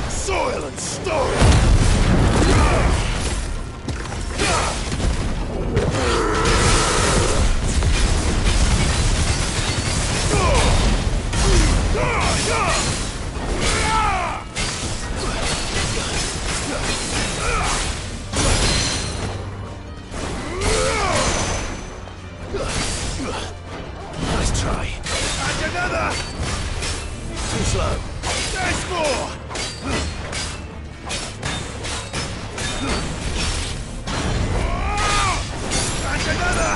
Soil and stone! Nice try. And another! Too slow. There's more! And another!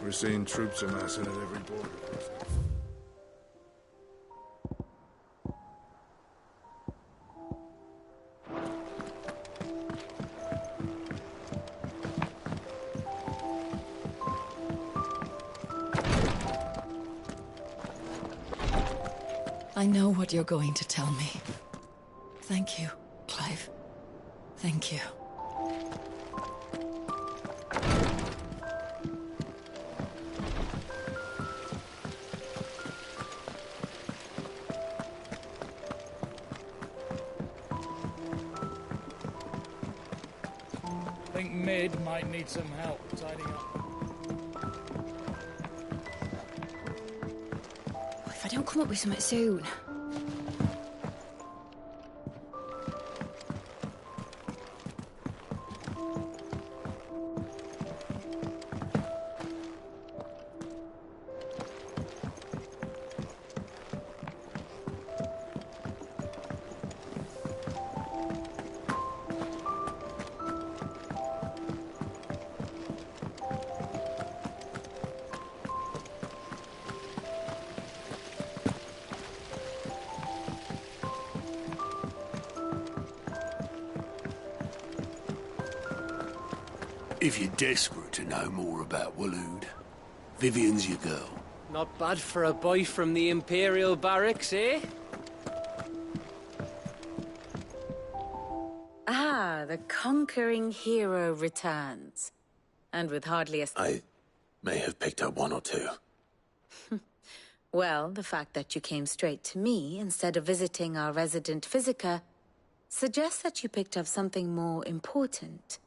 We're seeing troops amassing at every border crossing. I know what you're going to tell me. Thank you, Clive. Thank you. I think Mid might need some help tidying up. If I don't come up with something soon. If you're desperate to know more about Waloed, Vivian's your girl. Not bad for a boy from the Imperial Barracks, eh? Ah, the conquering hero returns. And with hardly a... I may have picked up one or two. Well, the fact that you came straight to me instead of visiting our resident Physica suggests that you picked up something more important.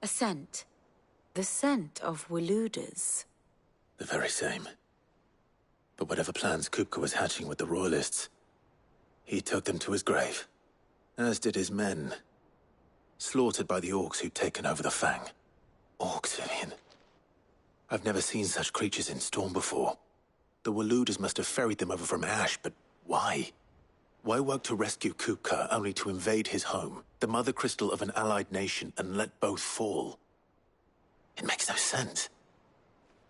A scent. The scent of Waloeders. The very same. But whatever plans Kupka was hatching with the Royalists, he took them to his grave. As did his men. Slaughtered by the Orcs who'd taken over the Fang. Orcs, Vivian. I've never seen such creatures in Storm before. The Waloeders must have ferried them over from Ash, but why? Why work to rescue Kupka only to invade his home, the mother crystal of an allied nation, and let both fall? It makes no sense.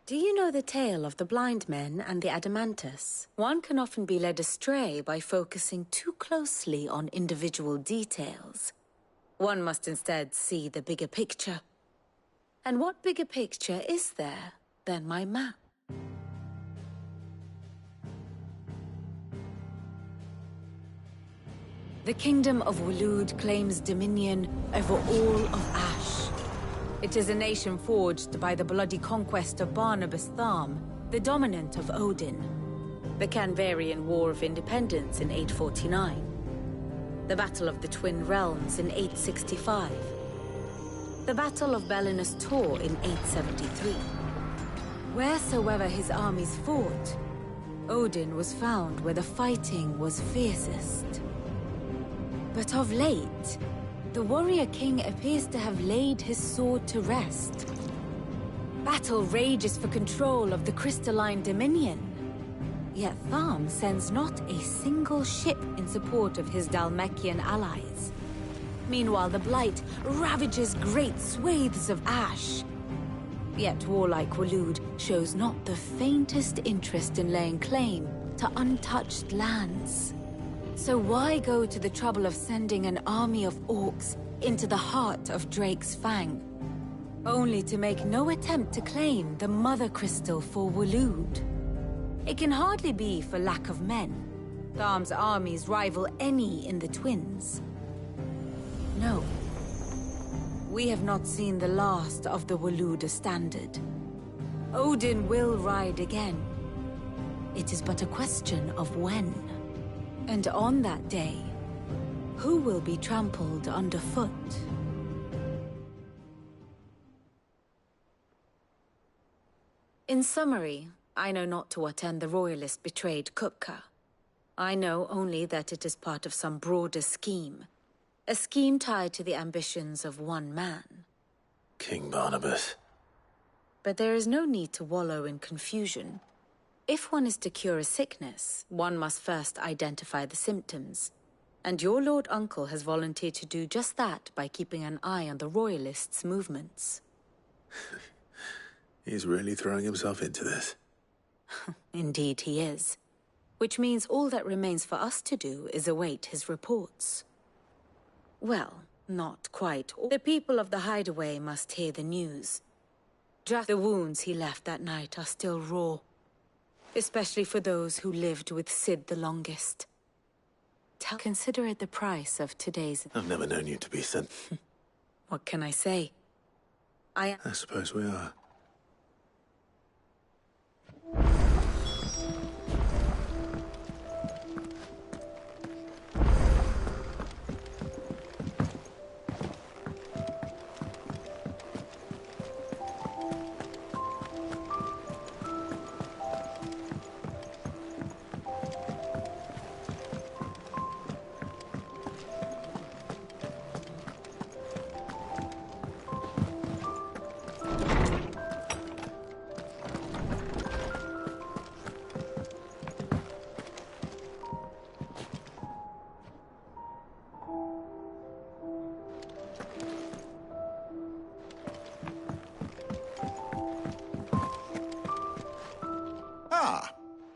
Do you know the tale of the blind men and the Adamantus? One can often be led astray by focusing too closely on individual details. One must instead see the bigger picture. And what bigger picture is there than my map? The Kingdom of Waloed claims dominion over all of Ash. It is a nation forged by the bloody conquest of Barnabas Tharm, the dominant of Odin. The Canvarian War of Independence in 849. The Battle of the Twin Realms in 865. The Battle of Belinus Tor in 873. Wheresoever his armies fought, Odin was found where the fighting was fiercest. But of late, the warrior king appears to have laid his sword to rest. Battle rages for control of the crystalline dominion. Yet Tharm sends not a single ship in support of his Dhalmekian allies. Meanwhile, the Blight ravages great swathes of Ash. Yet warlike Waloed shows not the faintest interest in laying claim to untouched lands. So why go to the trouble of sending an army of orcs into the heart of Drake's Fang, only to make no attempt to claim the Mother Crystal for Waloed? It can hardly be for lack of men. Tharm's armies rival any in the Twins. No. We have not seen the last of the Waloed Standard. Odin will ride again. It is but a question of when. And on that day, who will be trampled underfoot? In summary, I know not to what end the Royalist betrayed Kupka. I know only that it is part of some broader scheme. A scheme tied to the ambitions of one man. King Barnabas. But there is no need to wallow in confusion. If one is to cure a sickness, one must first identify the symptoms. And your Lord Uncle has volunteered to do just that by keeping an eye on the Royalists' movements. He's really throwing himself into this. Indeed he is. Which means all that remains for us to do is await his reports. Well, not quite. The people of the Hideaway must hear the news. Just the wounds he left that night are still raw. Especially for those who lived with Sid the longest. Consider it the price of today's... I've never known you to be sent. What can I say? I suppose we are.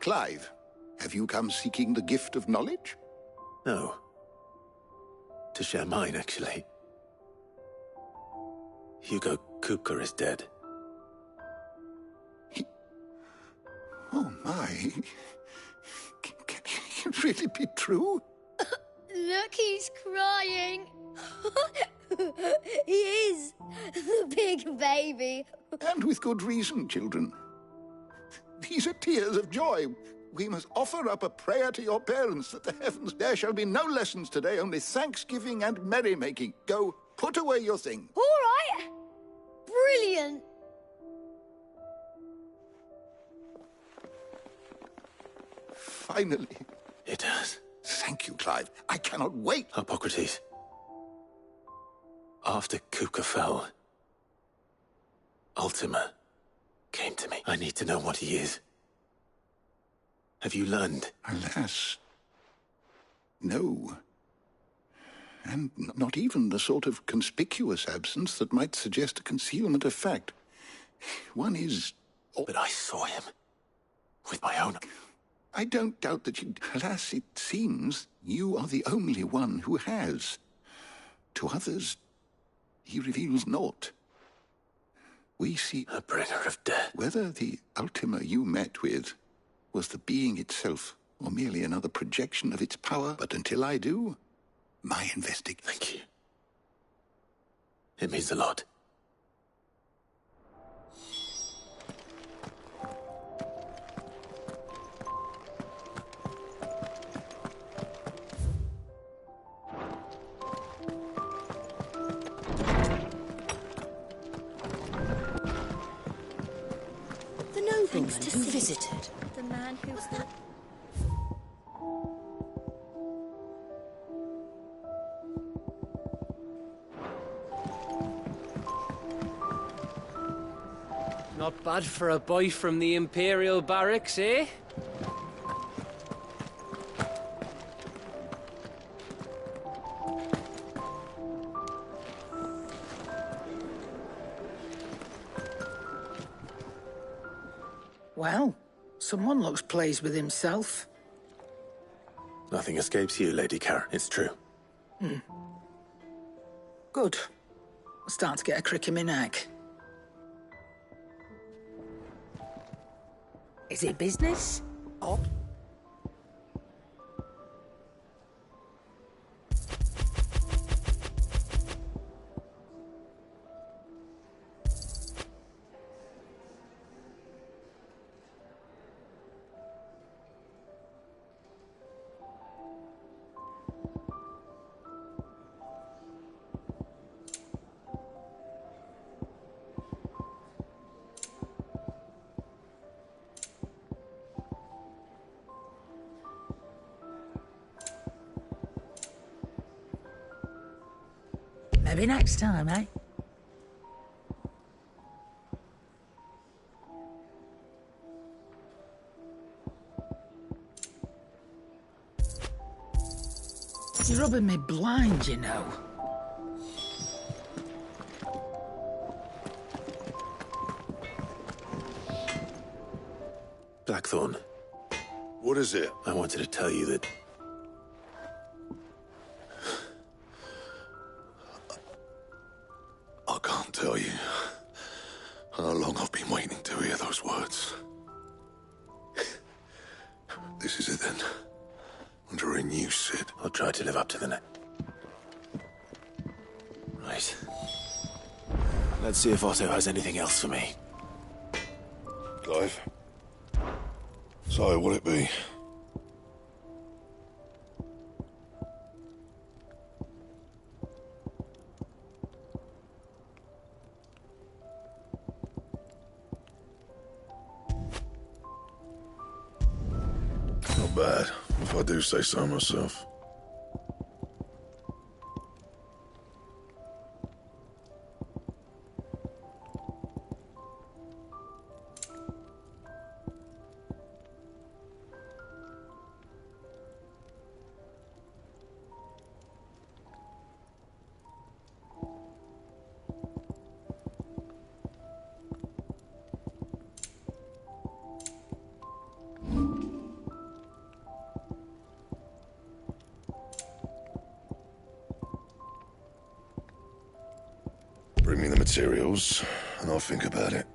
Clive, have you come seeking the gift of knowledge? No. To share mine, actually. Hugo Kupka is dead. Oh my. Can it really be true? Look, he's crying. He is. The big baby. And with good reason, children. These are tears of joy. We must offer up a prayer to your parents that the heavens... There shall be no lessons today, only thanksgiving and merrymaking. Go, put away your thing. All right. Brilliant. Finally. It has. Thank you, Clive. I cannot wait. Hippocrates. After Kupka fell, Ultima came to me. I need to know what he is. Have you learned? Alas, no. And not even the sort of conspicuous absence that might suggest a concealment of fact. One is... But I saw him. With my own... I don't doubt that you... Alas, it seems you are the only one who has. To others, he reveals naught. We see... A bringer of death. Whether the Ultima you met with was the being itself, or merely another projection of its power. But until I do, my investigation. Thank you. It means a lot. The nobleman Thanks to who Sid. visited. The man who... Not bad for a boy from the Imperial barracks, eh? Well, someone looks pleased with himself. Nothing escapes you, Lady Karen. It's true. Good. I'm starting to get a crick in my neck. Is it business? Or... Maybe next time, eh? You're rubbing me blind, you know. Blackthorn, What is it? I wanted to tell you that... I can't tell you how long I've been waiting to hear those words. This is it then. Under a new Sid. I'll try to live up to the net. Right. Let's see if Otto has anything else for me. Clive. So, what'll it be? Not bad, if I do say so myself. Bring me the materials, and I'll think about it.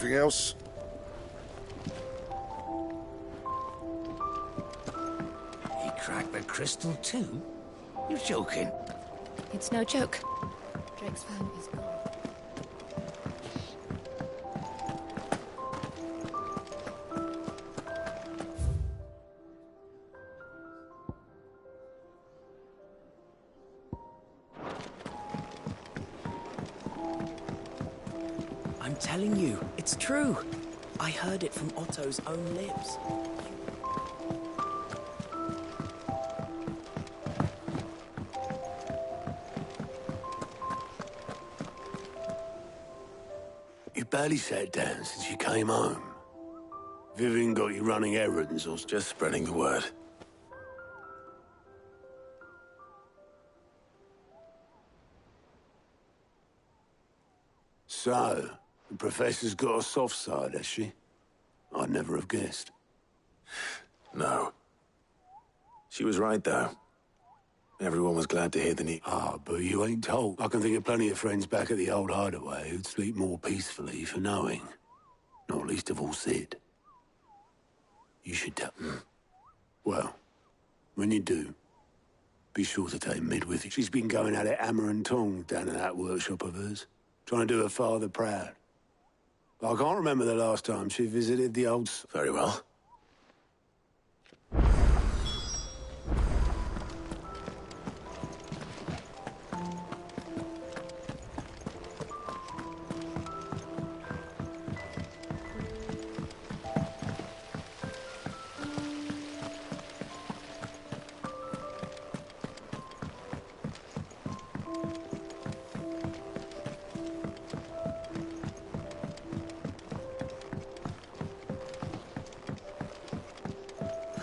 Anything else? He cracked the crystal too? You're joking. It's no joke. Drake's phone is gone. I'm telling you, it's true. I heard it from Otto's own lips. You barely sat down since you came home. Vivian got you running errands or... Just spreading the word. So, the Professor's got a soft side, has she? I'd never have guessed. No. She was right, though. Everyone was glad to hear the news. Ah, but you ain't told. I can think of plenty of friends back at the old hideaway who'd sleep more peacefully for knowing. Not least of all Sid. You should tell them. Well, when you do, be sure to take Mid with you. She's been going at it hammer and tongs down in that workshop of hers, trying to do her father proud. But I can't remember the last time she visited the old... Very well.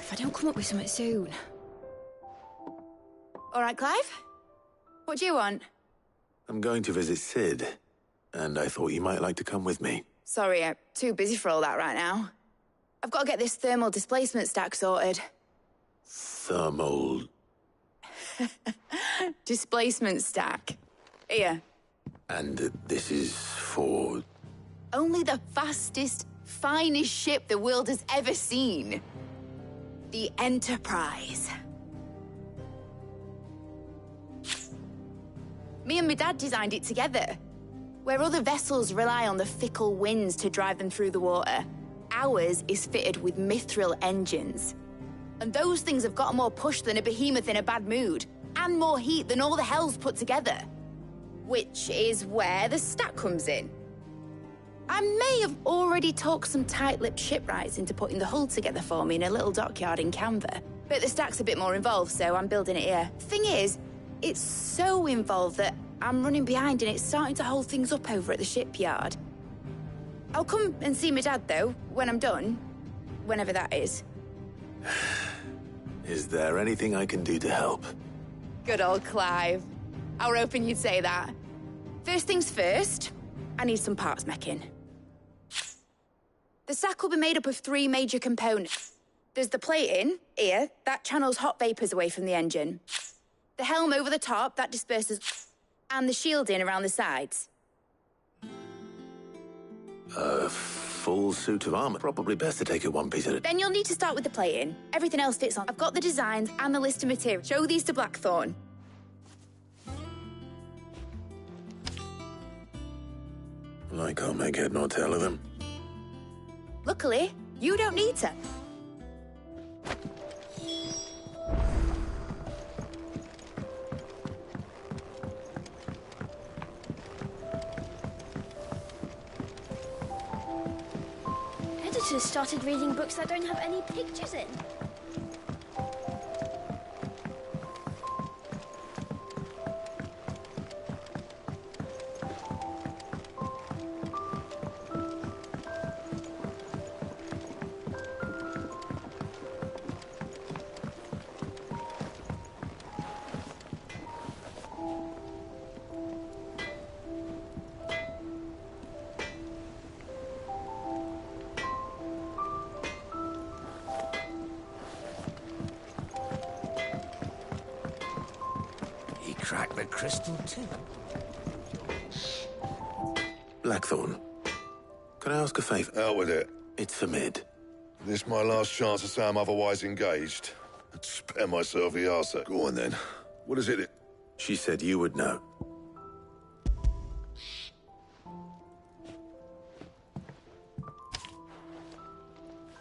If I don't come up with something soon. All right, Clive? What do you want? I'm going to visit Sid, and I thought you might like to come with me. Sorry, I'm too busy for all that right now. I've got to get this thermal displacement stack sorted. Thermal... Displacement stack. Here. And this is for... Only the fastest, finest ship the world has ever seen. The Enterprise. Me and my dad designed it together. Where other vessels rely on the fickle winds to drive them through the water, ours is fitted with mithril engines. And those things have got more push than a behemoth in a bad mood, and more heat than all the hells put together. Which is where the stack comes in. I may have already talked some tight-lipped shipwrights into putting the hull together for me in a little dockyard in Canva. But the stack's a bit more involved, so I'm building it here. Thing is, it's so involved that I'm running behind and it's starting to hold things up over at the shipyard. I'll come and see my dad, though, when I'm done. Whenever that is. Is there anything I can do to help? Good old Clive. I were hoping you'd say that. First things first, I need some parts meching. The stack will be made up of 3 major components. There's the plating, here, that channels hot vapors away from the engine. The helm over the top, that disperses, and the shielding around the sides. A full suit of armor. Probably best to take it one piece at a... Then you'll need to start with the plating. Everything else fits on. I've got the designs and the list of materials. Show these to Blackthorn. Well, I can't make head nor tail of them. Luckily, you don't need to. Editors started reading books that don't have any pictures in. Crack the crystal too. Blackthorn, Can I ask a favor? Out with it. It's for Mid. This my last chance to say I'm otherwise engaged. I'd spare myself the arse. Go on then. What is it? She said you would know.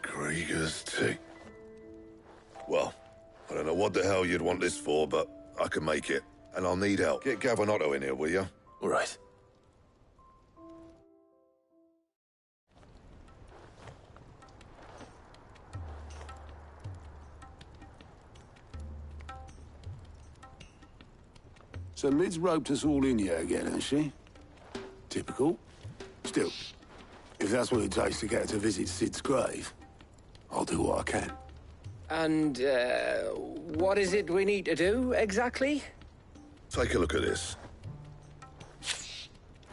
Krieger's Tick. Well, I don't know what the hell you'd want this for, but I can make it. And I'll need help. Get Gavin Otto in here, will you? All right. So Mid's roped us all in here again, has she? Typical. Still, if that's what it takes to get her to visit Sid's grave, I'll do what I can. And, what is it we need to do, exactly? Take a look at this.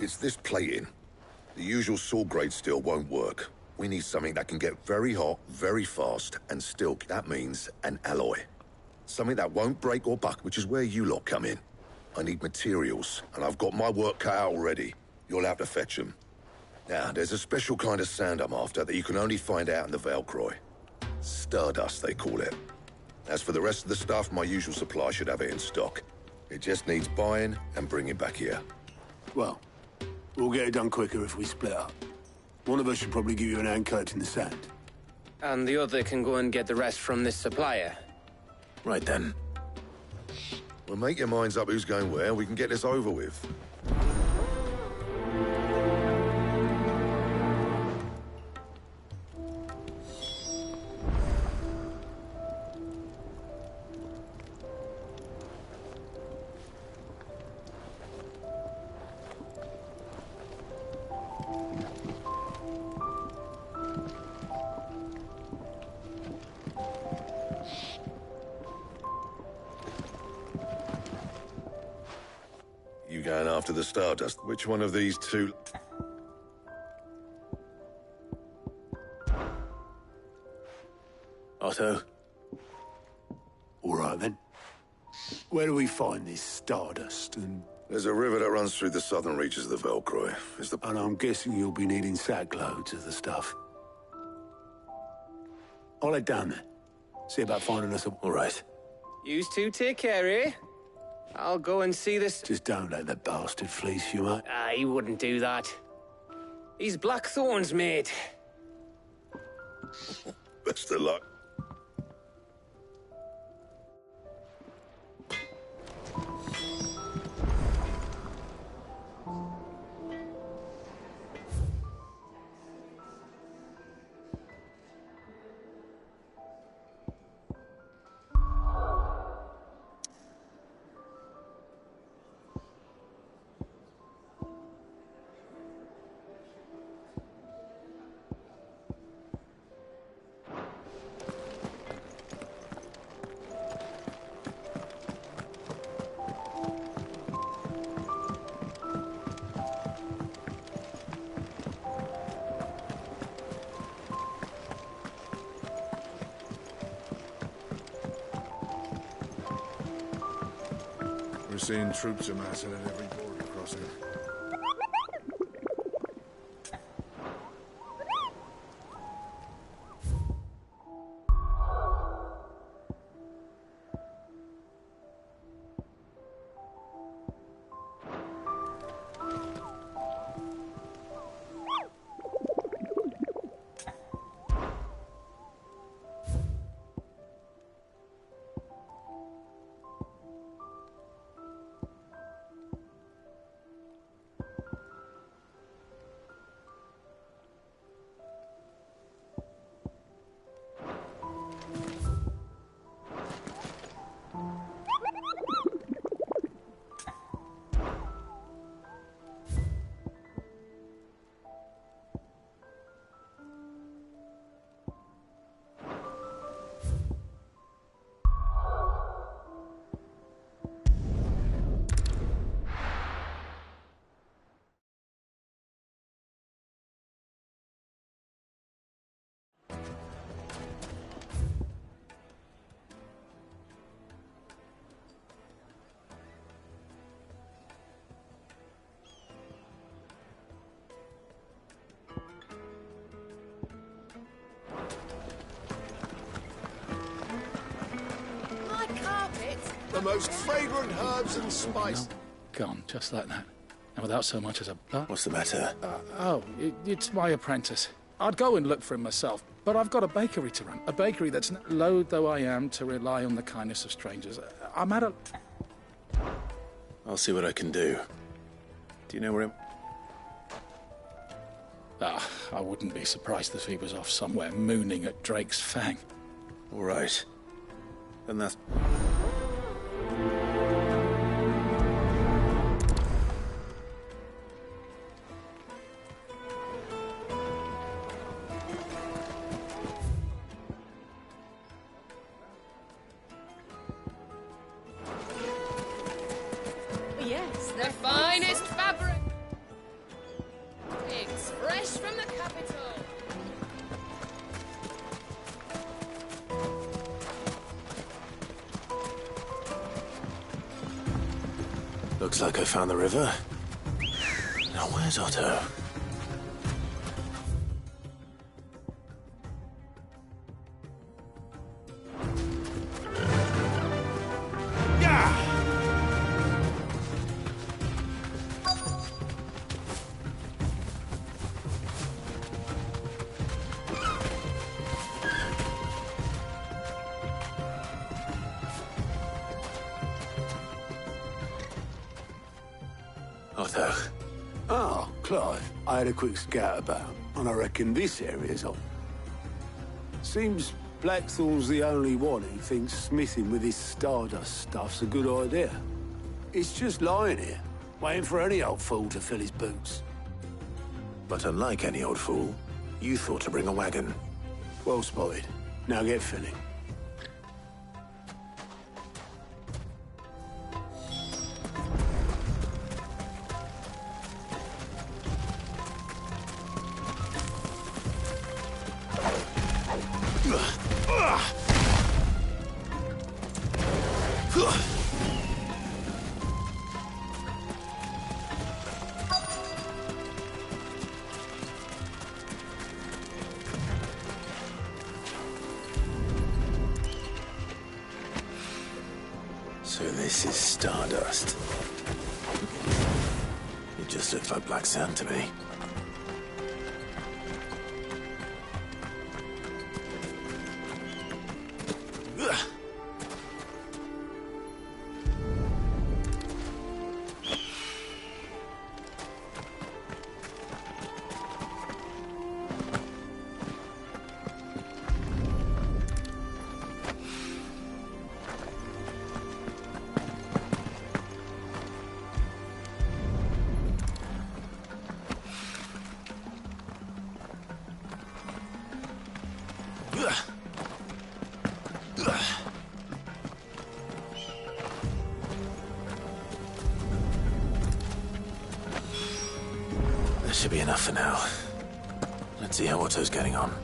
It's this plating. The usual saw grade steel won't work. We need something that can get very hot, very fast, and still, that means an alloy. Something that won't break or buck, which is where you lot come in. I need materials, and I've got my work cut out already. You'll have to fetch them. Now, there's a special kind of sand I'm after that you can only find out in the Velcroy. Stardust, they call it. As for the rest of the stuff, my usual supply should have it in stock. It just needs buying and bringing back here. Well, we'll get it done quicker if we split up. One of us should probably give you an hand coat in the sand. And the other can go and get the rest from this supplier. Right then. Well, make your minds up who's going where, we can get this over with. You going after the Stardust? Which one of these two? Otto? All right, then. Where do we find this Stardust, and... There's a river that runs through the southern reaches of the Velcroy. And I'm guessing you'll be needing sackloads of the stuff. I'll head down there. See about finding us a... All right. Yous two take care, eh? I'll go and see this... Just don't let the bastard fleece you, mate. He wouldn't do that. He's Blackthorn's mate. Best of luck. We're seeing troops amassing at every border crossing. The most fragrant herbs and spices. Gone, just like that. And without so much as a... What's the matter? It's my apprentice. I'd go and look for him myself, but I've got a bakery to run. A bakery that's loath though I am to rely on the kindness of strangers. I'm at a... I'll see what I can do. Do you know where him? I wouldn't be surprised if he was off somewhere mooning at Drake's Fang. All right. Then that's... Yes, the finest fabric. Pigs fresh from the capital. Looks like I found the river. Now where's Otto? Otto. Oh, Clive. I had a quick scout about, and I reckon this area's on. Seems Blackthorn's the only one who thinks smithing with this Stardust stuff's a good idea. It's just lying here, waiting for any old fool to fill his boots. But unlike any old fool, you thought to bring a wagon. Well spotted. Now get filling. So this is Stardust. It just looks like black sand to me. That should be enough for now. Let's see how Otto's getting on.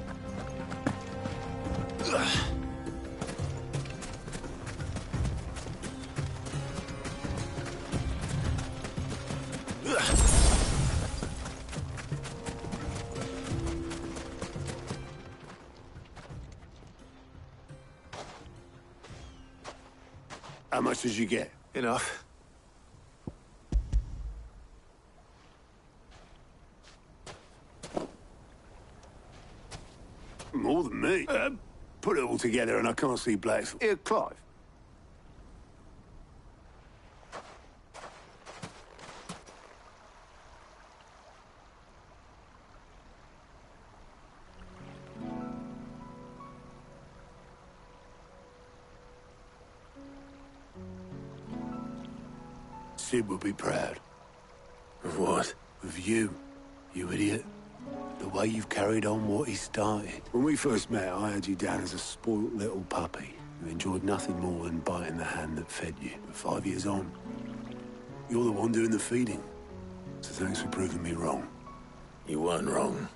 How much did you get? Enough. More than me. Put it all together and I can't see Blackthorn. Here, Clive. Sid will be proud. Of what? Of you, you idiot. The way you've carried on what he started. When we first met, I had you down as a spoilt little puppy who enjoyed nothing more than biting the hand that fed you. But 5 years on, you're the one doing the feeding. So thanks for proving me wrong. You weren't wrong.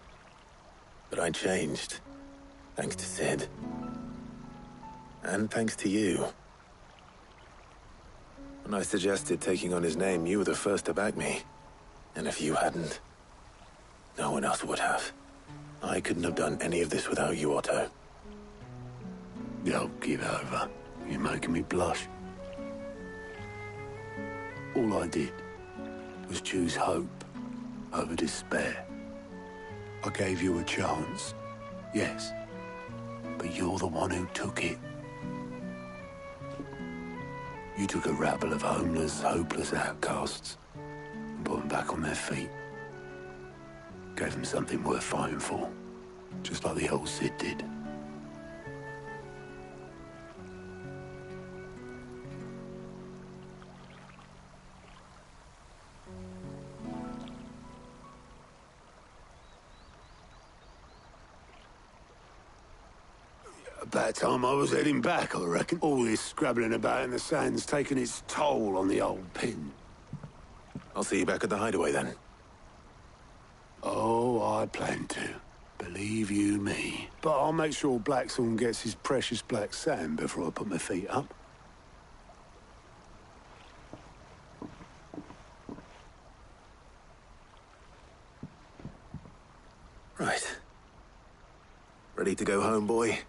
But I changed. Thanks to Sid. And thanks to you. When I suggested taking on his name, you were the first to back me. And if you hadn't, no one else would have. I couldn't have done any of this without you, Otto. Don't give over. You're making me blush. All I did was choose hope over despair. I gave you a chance, yes, but you're the one who took it. You took a rabble of homeless, hopeless outcasts and put them back on their feet. Gave them something worth fighting for, just like the old Cid did. About time I was heading back, I reckon. All this scrabbling about in the sand's taken its toll on the old pin. I'll see you back at the hideaway then. Oh, I plan to. Believe you me. But I'll make sure Blackthorn gets his precious black sand before I put my feet up. Right. Ready to go home, boy?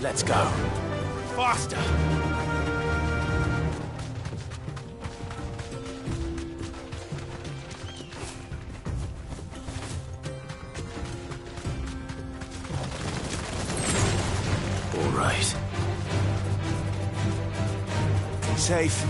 Let's go. Faster! All right. Safe.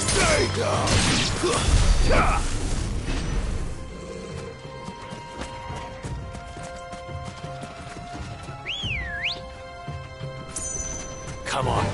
Stay down! Come on.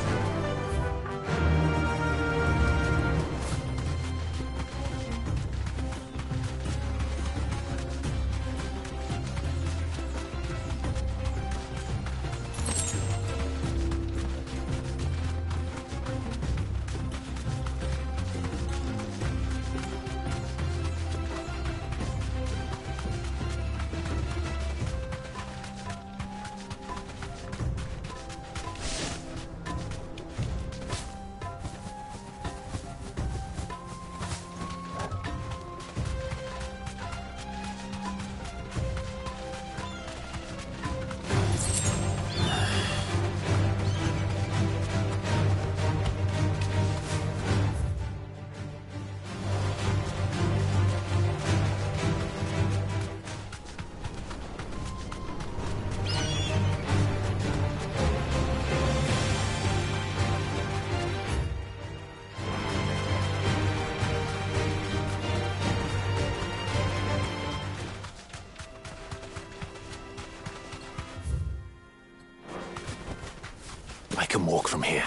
I can walk from here.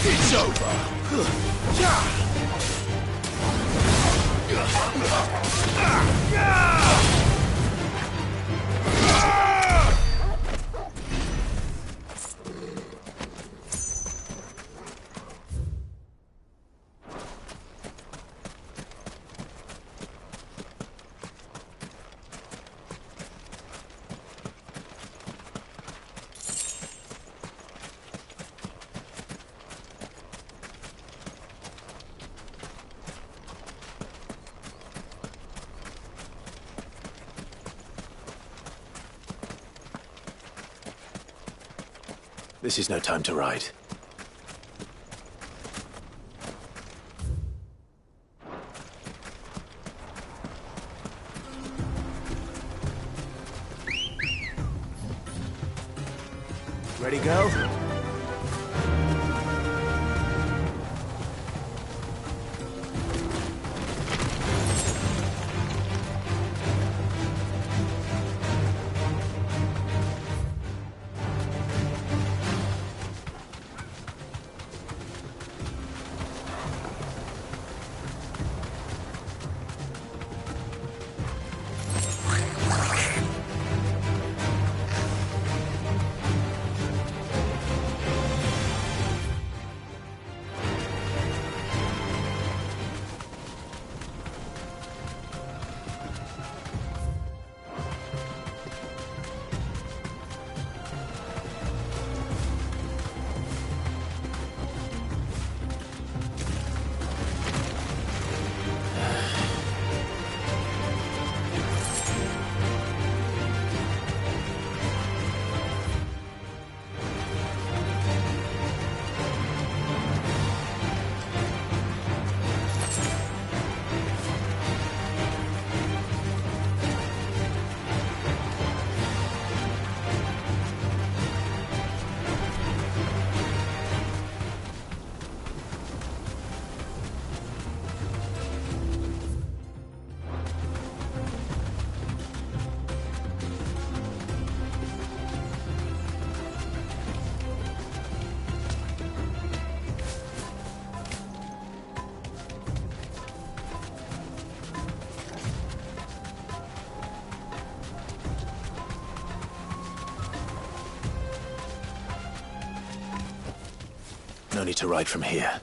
It's over! This is no time to ride. Ready, girl? No need to ride from here.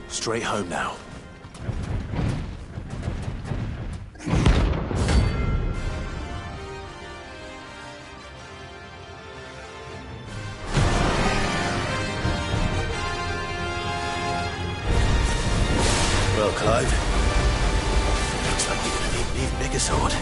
Straight home now. Well, Clive, looks like you're gonna need an even bigger sword.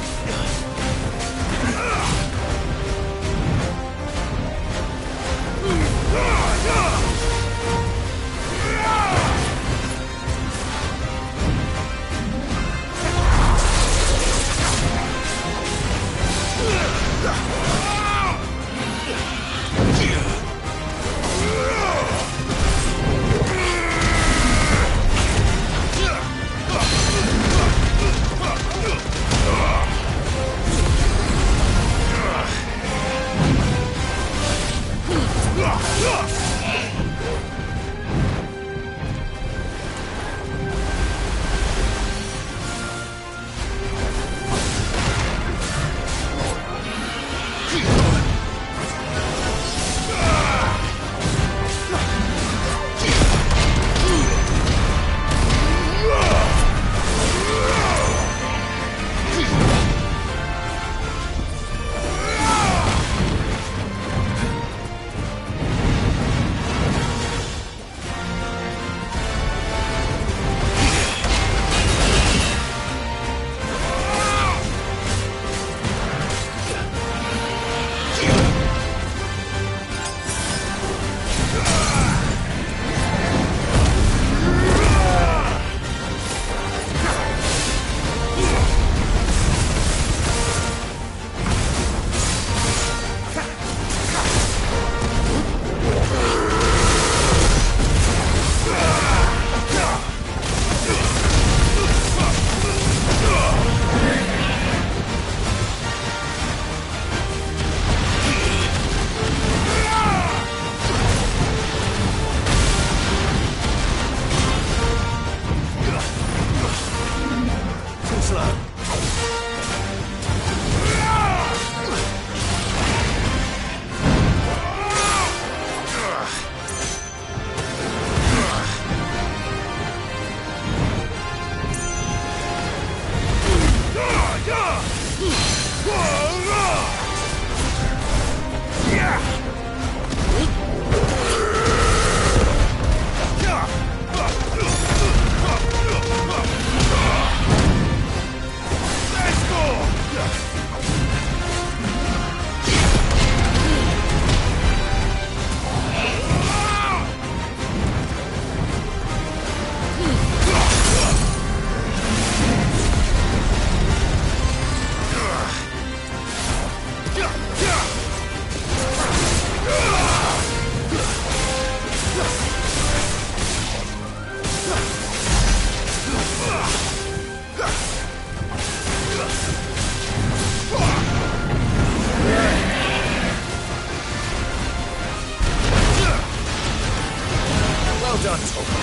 Well done, Topher.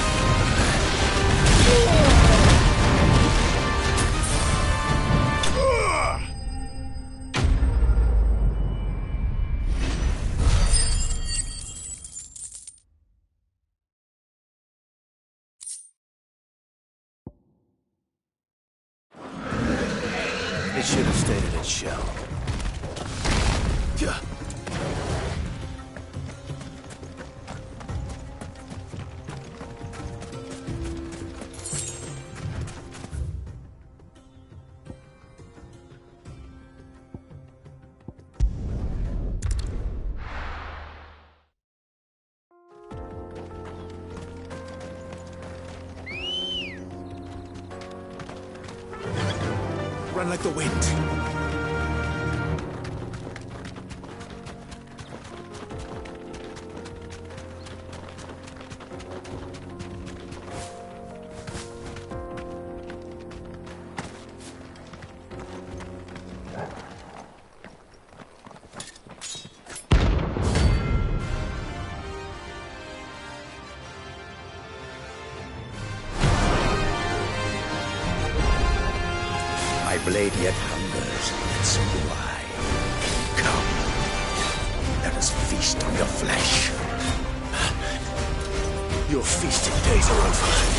It should have stayed in its shell. Yeah. Run like the wind. My blade yet hungers, and so do I. Come, let us feast on your flesh. Your feasting days are over.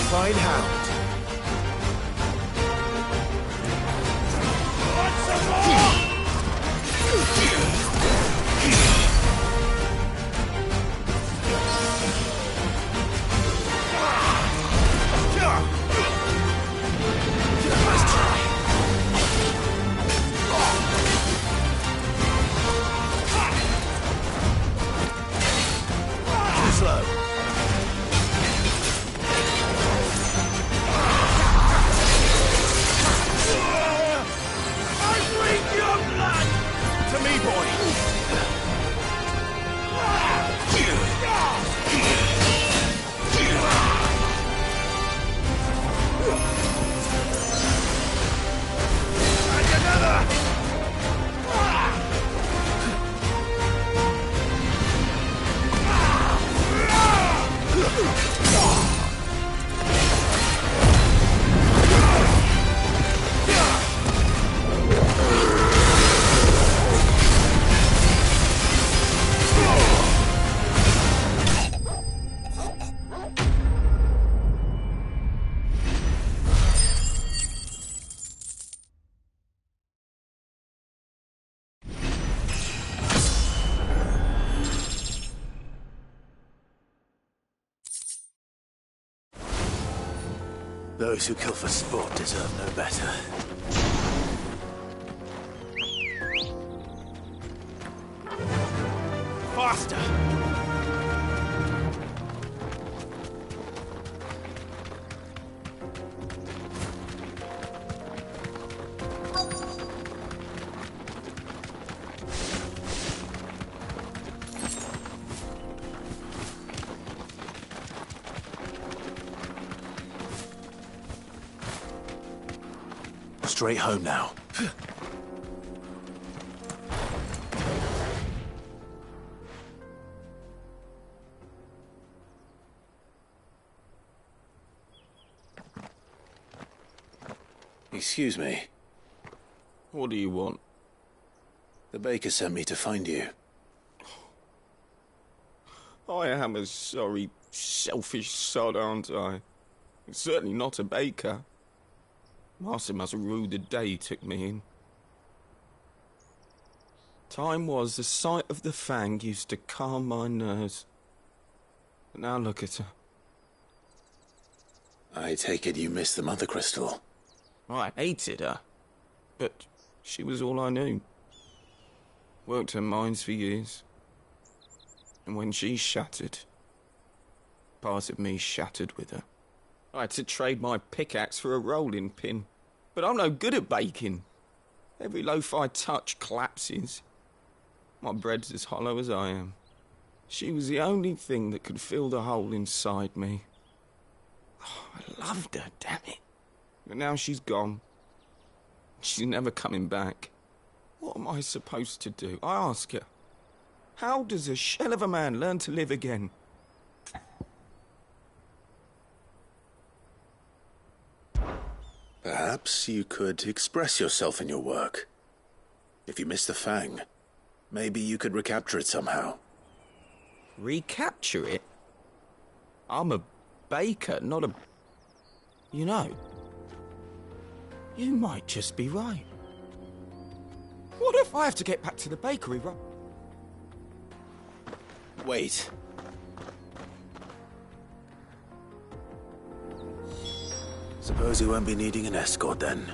Fine hound. Those who kill for sport deserve no better. Faster! straight home now. Excuse me. What do you want? The baker sent me to find you. I am a sorry, selfish sod, aren't I? Certainly not a baker. Master must have ruled the day he took me in. Time was the sight of the Fang used to calm my nerves. But now look at her. I take it you missed the Mother Crystal. I hated her, but she was all I knew. Worked her mines for years. And when she shattered, part of me shattered with her. I had to trade my pickaxe for a rolling pin, but I'm no good at baking. Every loaf I touch collapses. My bread's as hollow as I am. She was the only thing that could fill the hole inside me. Oh, I loved her, damn it. But now she's gone. She's never coming back. What am I supposed to do? I ask her. How does a shell of a man learn to live again? Perhaps you could express yourself in your work. If you miss the Fang, maybe you could recapture it somehow. Recapture it? I'm a baker, not a... You know, you might just be right. What if I have to get back to the bakery, right? Wait. Suppose you won't be needing an escort then.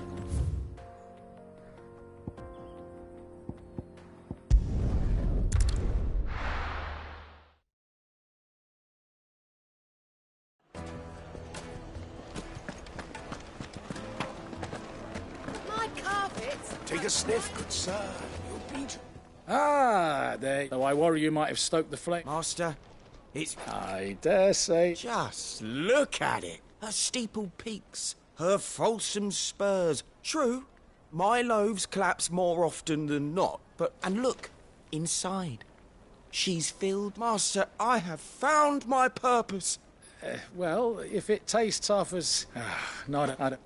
My carpet! Take a sniff, good sir. You'll beat. Ah, there. Though I worry you might have stoked the flame. Master, it's... I dare say. Just look at it. Her steepled peaks, her fulsome spurs. True, my loaves collapse more often than not, but... And look, inside. She's filled. Master, I have found my purpose. Well, if it tastes tough as... no, I don't...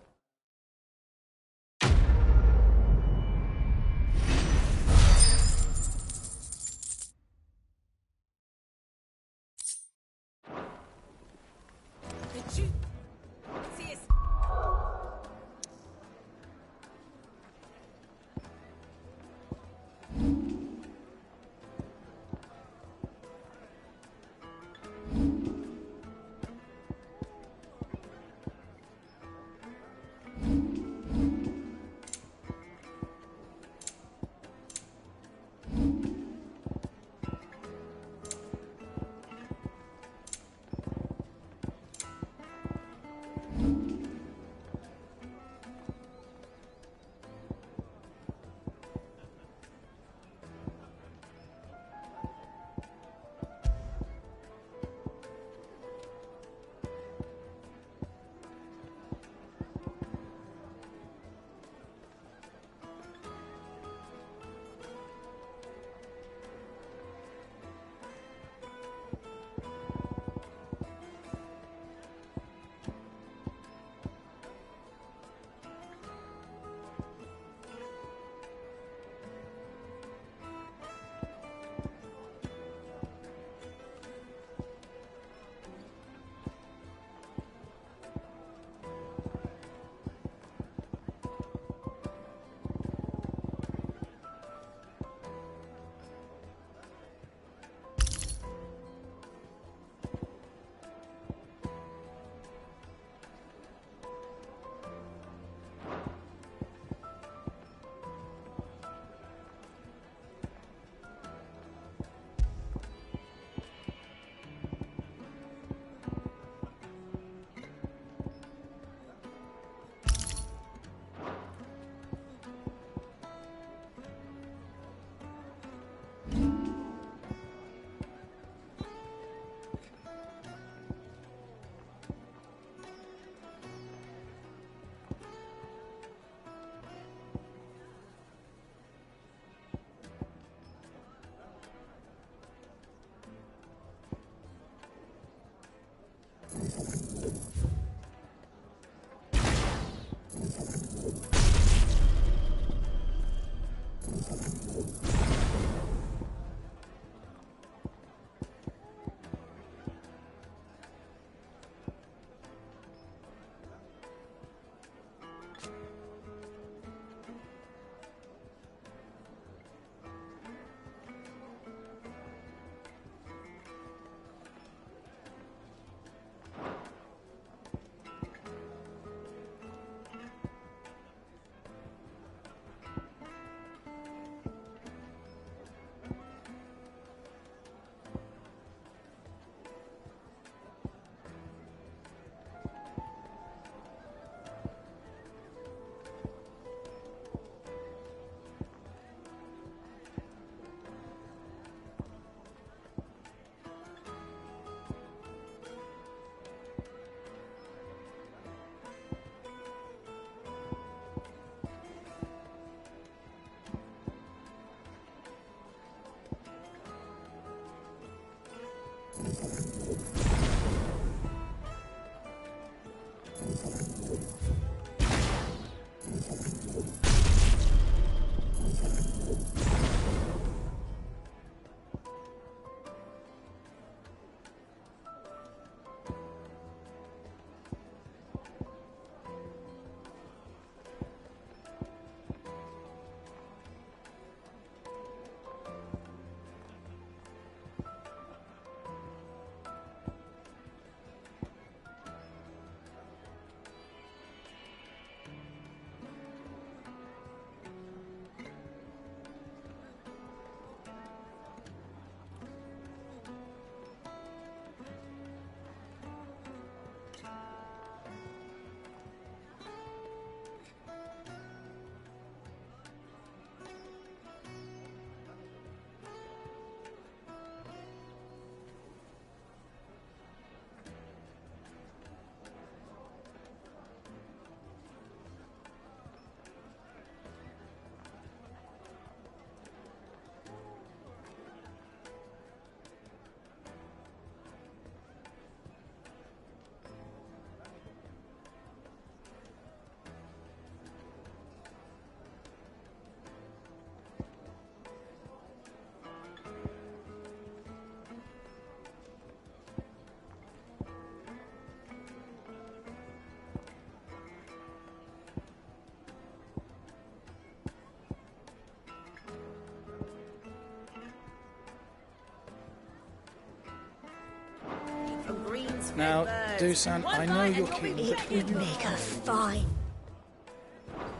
Now, Dusan, I know you're keen, but It would make a fine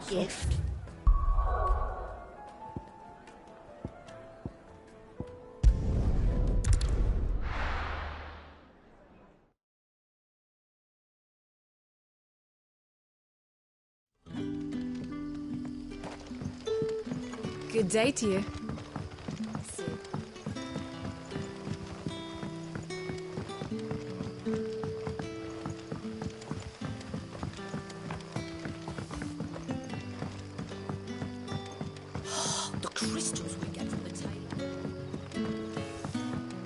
gift. Good day to you. The crystals we get from the table.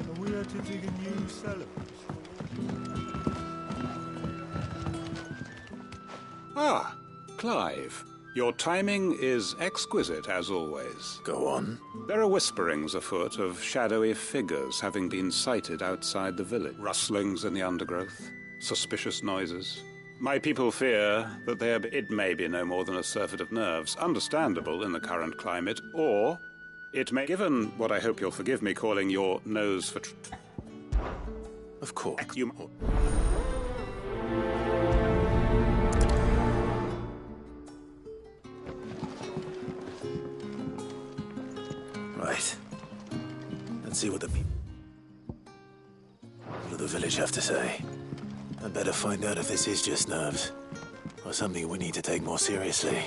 Are we to dig a new cellar? Ah, Clive. Your timing is exquisite, as always. Go on. There are whisperings afoot of shadowy figures having been sighted outside the village. Rustlings in the undergrowth, suspicious noises. My people fear that it may be no more than a surfeit of nerves, understandable in the current climate, or it may, given what I hope you'll forgive me calling your nose for... Of course. Right. Let's see what the people of the village have to say. I'd better find out if this is just nerves, or something we need to take more seriously.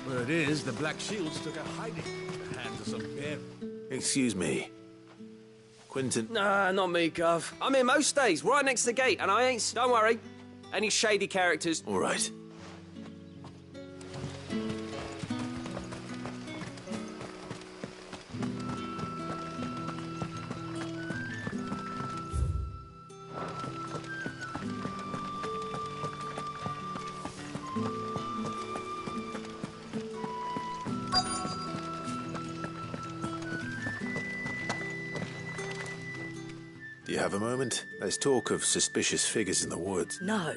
Word is, the Black Shields took a hiding at the hands of some bear. Excuse me. Quentin... Nah, not me, Gov. I'm here most days, right next to the gate, and I ain't... Don't worry. Any shady characters... All right. Do you have a moment? There's talk of suspicious figures in the woods. No,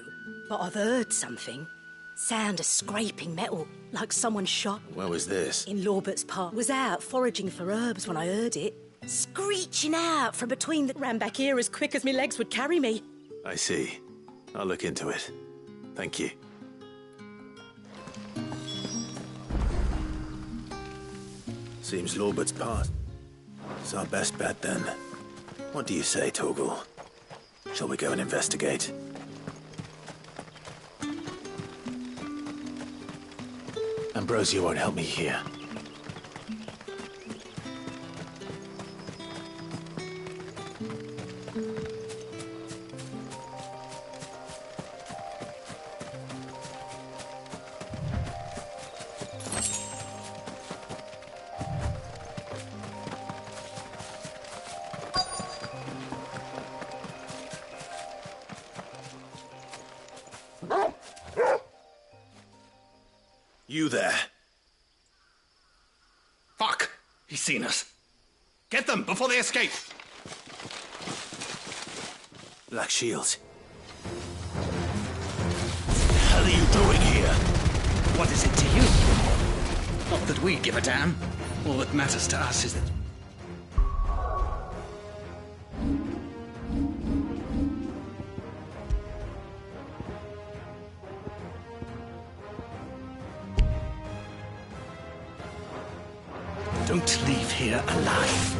but I've heard something. Sound of scraping metal, like someone shot. Where was this? In Lawbert's Park. Was out foraging for herbs when I heard it. Screeching out from between the... Ran back here as quick as my legs would carry me. I see. I'll look into it. Thank you. Seems Lawbert's part. It's our best bet, then. What do you say, Torgal? Shall we go and investigate? Ambrosia won't help me here. You there. Fuck! He's seen us. Get them before they escape! Black Shields. What the hell are you doing here? What is it to you? Not that we give a damn. All that matters to us is that... Don't leave here alive.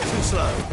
Too slow.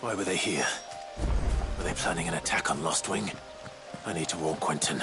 Why were they here? Were they planning an attack on Lostwing? I need to warn Quentin.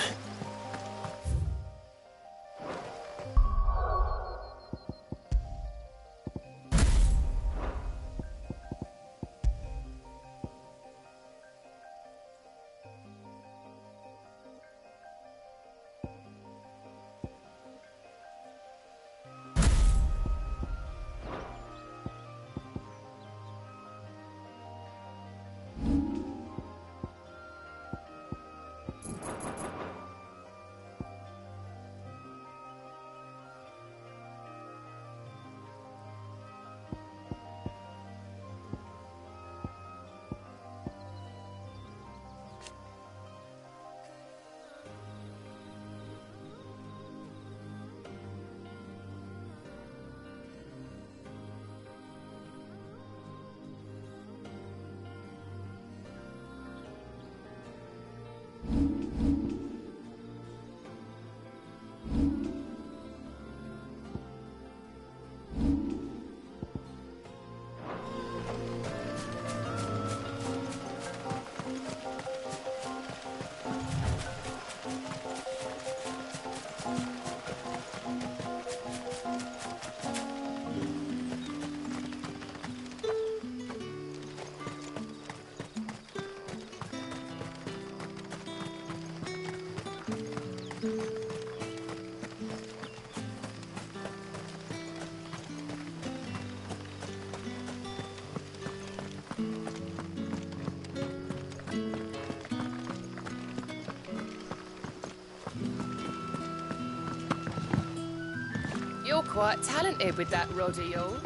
You're quite talented with that rod of yours.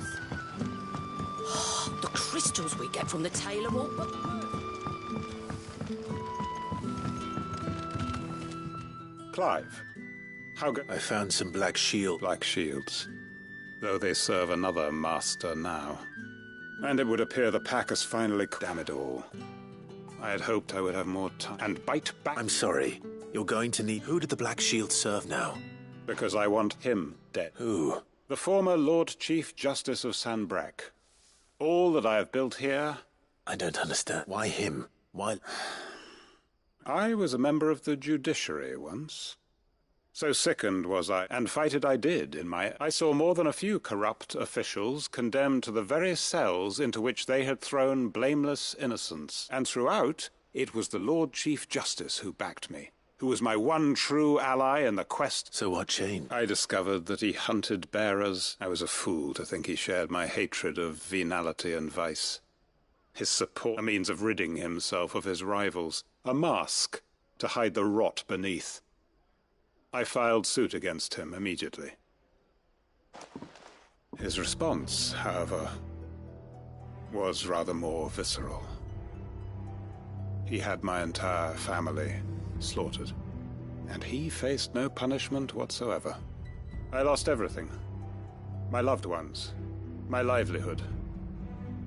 The crystals we get from the tailor won't... Clive, how go... I found some Black Shield. Black Shields. Though they serve another master now. And it would appear the pack has finally... Damn it all. I had hoped I would have more time. And bite back... I'm sorry. You're going to need... Who did the Black Shield serve now? Because I want him dead. Who? The former Lord Chief Justice of Sanbreque. All that I have built here... I don't understand. Why him? Why... I was a member of the judiciary once. So sickened was I, and fight it I did in my... I saw more than a few corrupt officials condemned to the very cells into which they had thrown blameless innocents. And throughout, it was the Lord Chief Justice who backed me, who was my one true ally in the quest. So what changed? I discovered that he hunted bearers. I was a fool to think he shared my hatred of venality and vice. His support, a means of ridding himself of his rivals, a mask to hide the rot beneath. I filed suit against him immediately. His response, however, was rather more visceral. He had my entire family slaughtered, and he faced no punishment whatsoever. I lost everything. My loved ones, my livelihood,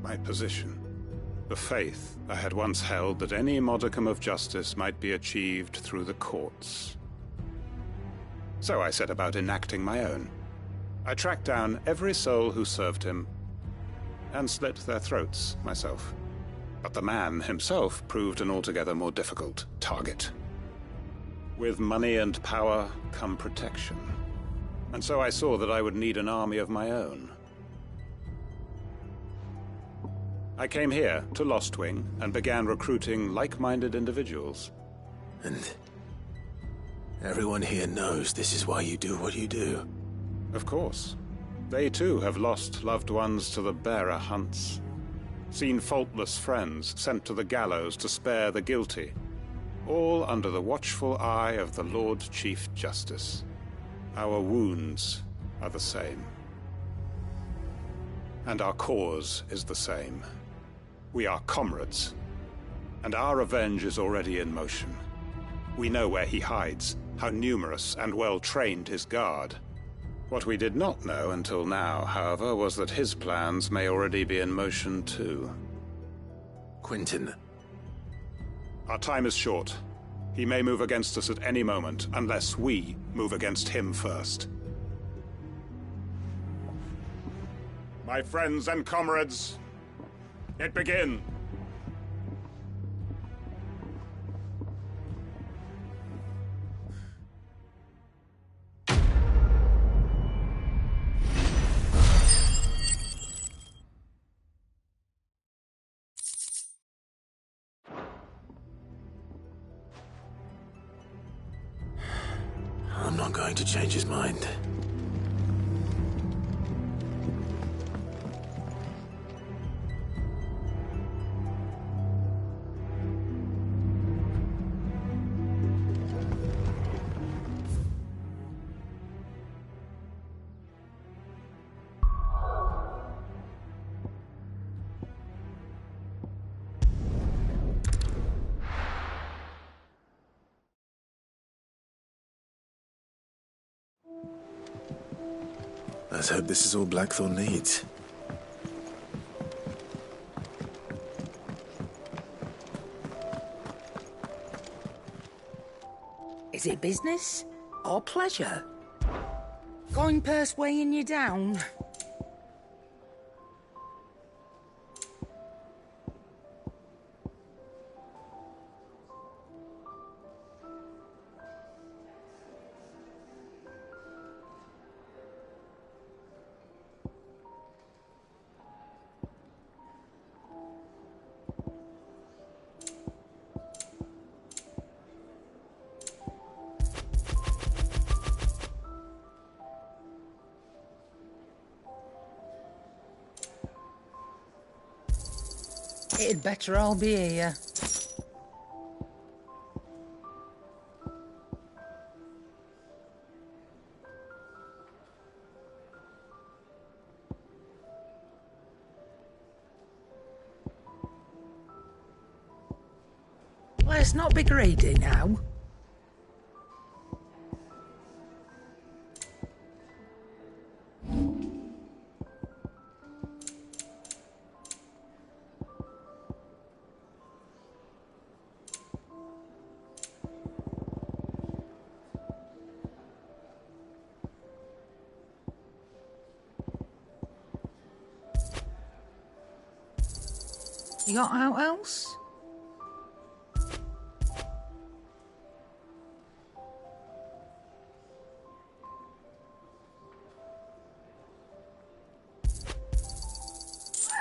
my position, the faith I had once held that any modicum of justice might be achieved through the courts. So I set about enacting my own. I tracked down every soul who served him, and slit their throats myself. But the man himself proved an altogether more difficult target. With money and power come protection. And so I saw that I would need an army of my own. I came here to Lostwing and began recruiting like-minded individuals. And everyone here knows this is why you do what you do. Of course. They too have lost loved ones to the bearer hunts. Seen faultless friends sent to the gallows to spare the guilty. All under the watchful eye of the Lord Chief Justice. Our wounds are the same. And our cause is the same. We are comrades. And our revenge is already in motion. We know where he hides, how numerous and well-trained his guard. What we did not know until now, however, was that his plans may already be in motion too. Quentin. Our time is short. He may move against us at any moment, unless we move against him first. My friends and comrades, it begin! I'm not going to change his mind. Let's hope this is all Blackthorn needs. Is it business or pleasure? Coin purse weighing you down? It'd better all be here. Let's not be greedy now. You got out else?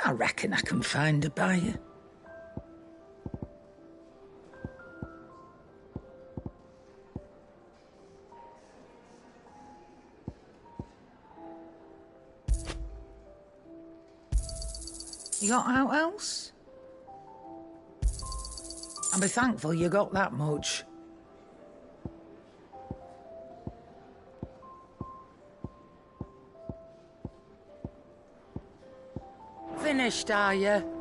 I reckon I can find a buyer. You got out else? I'll be thankful you got that much. Finished, are you?